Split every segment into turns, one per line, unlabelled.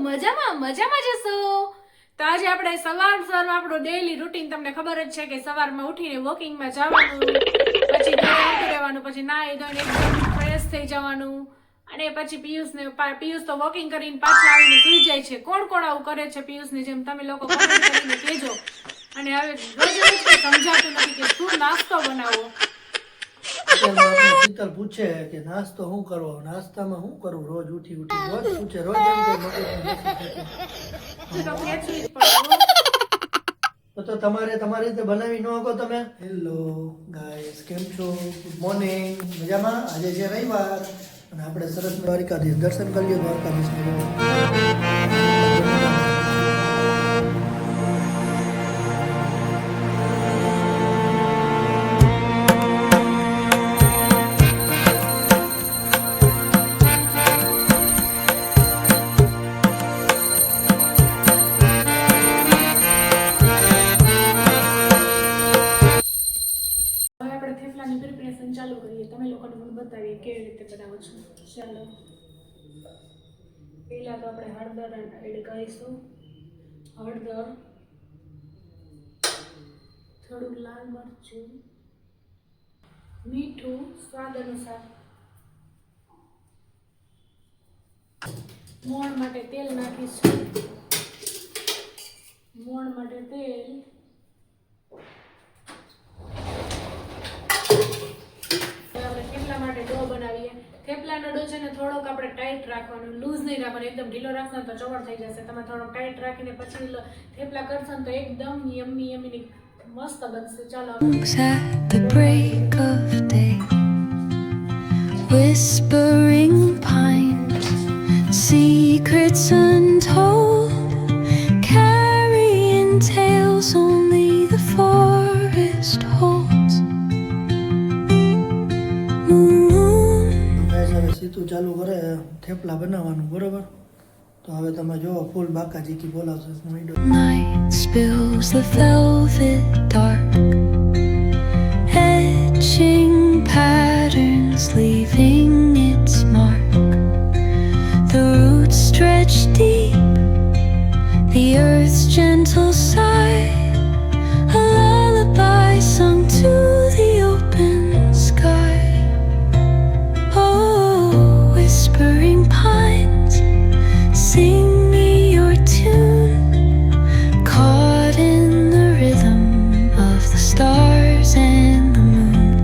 મજામાં જશો તો આજે આપણે સવારમાં આપણો ડેઈલી રૂટીન તમને ખબર જ છે કે સવારમાં ઉઠીને વોકિંગમાં જવાનું, પછી ઘરે આવતું રહેવાનું, પછી નાહી ધોઈને એકદમ ફ્રેશ થઈ જવાનું, અને પછી પિયુષ તો વોકિંગ કરીને પાછા આવીને સૂઈ જાય છે. કોણ કોણ આવું કરે છે પિયુષની જેમ? તમે લોકો કમેન્ટ કરીને કહેજો. અને હવે રોજ સમજાતું નથી કે શું નાસ્તો બનાવવો.
શીતલ પૂછે કે નાસ્તો શું કરવો, નાસ્તામાં શું કરવું? રોજ ઉઠી રોજ પૂછે, રોજ એમ કે તો તમારી રીતે બનાવી ન શકો તમે. હેલો ગાઈસ, કેમ છો? Good morning. મજામાં? આજે છે રવિવાર અને આપણે સરસ દ્વારકાધીશ દર્શન કરીએ. દ્વારકાધીશ
પ્રિપરેશન ચાલુ કરીએ. તમે લોકોને મને બતાવીએ કેવી રીતે બનાવો છો. ચાલો, પહેલા તો આપણે હળદર એડ કરીશું. હળદર, થોડું લાલ મરચું, મીઠું સ્વાદ અનુસાર, મોણ માટે તેલ નાખીશું. મોણ માટે તેલ, થેપલા માટે ડો બનાવીએ. થેપલાનો ડો છે ને થોડોક આપણે ટાઈટ રાખવાનો, લૂઝ નહીં રાખવાનો. એકદમ ઢીલો રાખશો તો ચવડ થઈ જશે. તમે થોડોક ટાઈટ રાખીને પછી થેપલા કરશો ને તો એકદમ યમ્મી મસ્ત બનશે. ચાલો,
at the break of day, whispering pines, secrets untold, carrying tales only the forest holds.
સીતું ચાલુ કરે થેપલા બનાવવાનું, બરોબર? તો હવે તમે જો ફૂલ બાકાજી કી બોલાવશે.
Night spills the velvet dark, etching patterns, leaving its mark. The roots stretch deep, the earth's gentle sigh, a lullaby sung to the open sky. Oh, whispering pines, sing me your tune, caught in the rhythm of the stars and the moon.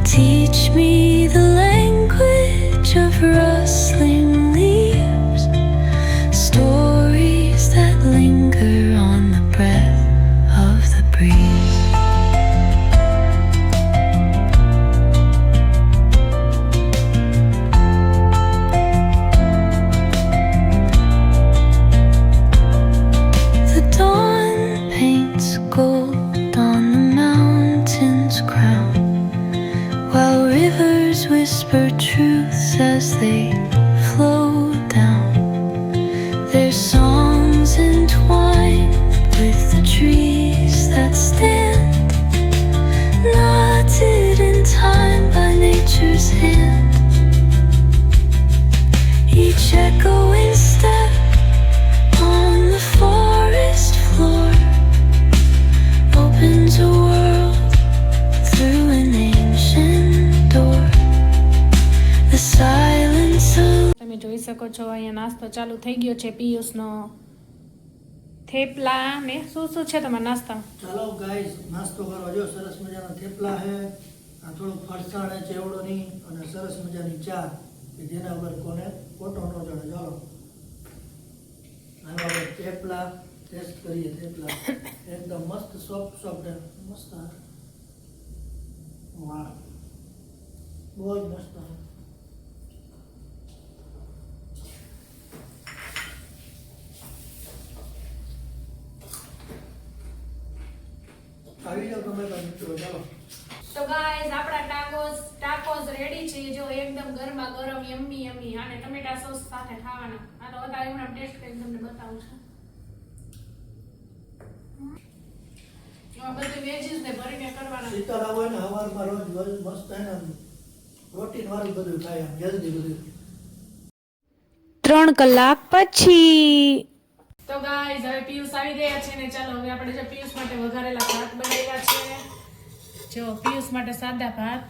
Teach me the language of rustling leaves, stories that linger on the breath of the breeze. The dawn paints gold on the mountain's crown, while rivers whisper truths as they flow down. Their songs entwined with the trees that stand, knotted in time by nature's hand. Each echoing step on the forest floor opens a world through an ancient door. The silence of
તમે જોઈ શકો છો અહીંયા નાસ્તો ચાલુ થઈ ગયો છે પિયુષનો. થેપલા ને શું છે તમારા નાસ્તામાં?
ચાલો ગાઈસ, નાસ્તો કરવા. જો સરસ મજાના થેપલા છે, આ થોડુંક ફરસાણ છે ચેવડોની, અને સરસ મજાની ચા કે જેના વગર કોને ફોટો ન ચડે. ચાલો હવે થેપલા ટેસ્ટ કરીએ. થેપલા એકદમ મસ્ત સોફ્ટ મસ્ત. વાહ, બહુ જ મસ્ત. આવી જાવ તમે મિત્રો. ચાલો
તો ગાઈસ, આપણા ટાકોસ રેડી છે. જો એકદમ ગરમા ગરમ યમ્મી અને ટમેટા સોસ સાથે ખાવાના. આ તો અત્યારે હું ટેસ્ટ કરીને તમને બતાવું છું. આ બધું વેજીસ ને ભરીને કરવાના.
શીતળ આવે ને સવારમાં રોજ મસ્ત હે ને પ્રોટીન વાળું બધું ખાય, હેલ્ધી બધું.
3 કલાક પછી તો ગાઈઝ હવે પિયુષ આવી ગયા છે ને ચાલો હવે આપણે જે પિયુષ માટે વઘારેલા ભાત બનાવ્યા છે જો પિયુષ માટે સાદા ભાત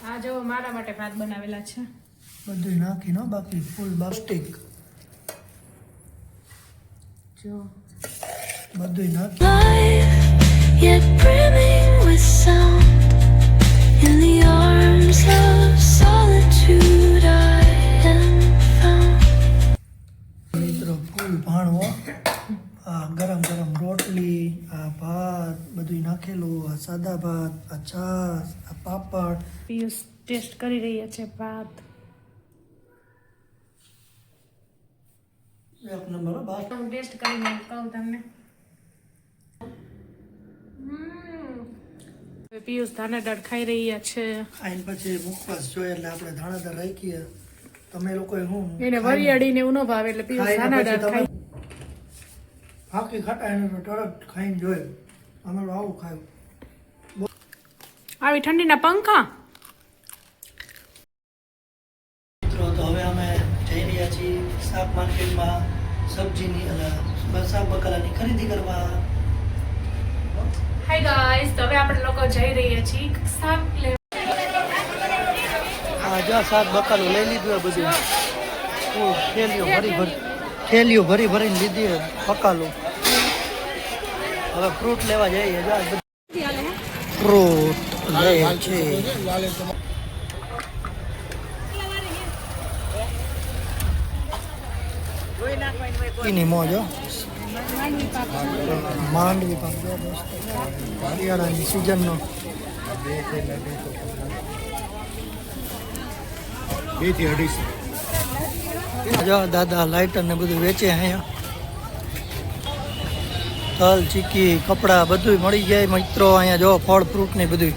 આ જો મારા માટે ભાત બનાવેલા છે
બધું નાખી નો બાકી ફૂલ બાસ્ટિક
જો
બધું નાખી
Life, yet brimming with sound. In the arms of solitude I am found.
મિત્રો ફૂલ ભાણવો આ ગરમ ગરમ રોટલી આ ભાત બધું નાખેલું આ સાદા ભાત આ છાશ આ પાપડ
પિયુષ ટેસ્ટ કરી રહ્યા છે ભાત
એક નંબર હો બાસ
હું ટેસ્ટ કરીને કહું તમને પિયુષ ધાણાદાળ ખાઈ રહ્યા છે
ખાઈને પછી મુખવાસ જોઈએ એટલે આપણે ધાણાદાળ રાખીએ તમે લોકોએ હું
એને વરિયાળી ને એવું ન ભાવે એટલે પિયુષ ધાણાદાળ ખાઈ
હાકી ખાટા એને તો તરત ખાઈને જોઈએ અમે તો આવું ખાયું
આવી ઠંડીના પંખા
મિત્રો તો હવે અમે જઈ રહ્યા છીએ શાક માર્કેટમાં સબ્જીની અને શાક બકાલાની ખરીદી કરવા
હાય ગાઈસ તો હવે આપણે લોકો જઈ રહ્યા છીએ શાક લેવા
આ જો શાક બકાલું લઈ લીધું બધું થેલીઓ ભરી ભરીને લીધી હે બકાલું હવે ફ્રૂટ લેવા જઈએ જો ફ્રૂટ લે છે એની મોજો માંડવી પાક જો દોસ્તો શિયાળાની સિઝનનો જો દાદા લાઇટર ને બધું વેચે અહીંયા તલ ચીકી કપડા બધું મળી જાય મિત્રો અહીંયા જો ફળ ફ્રૂટ ને બધું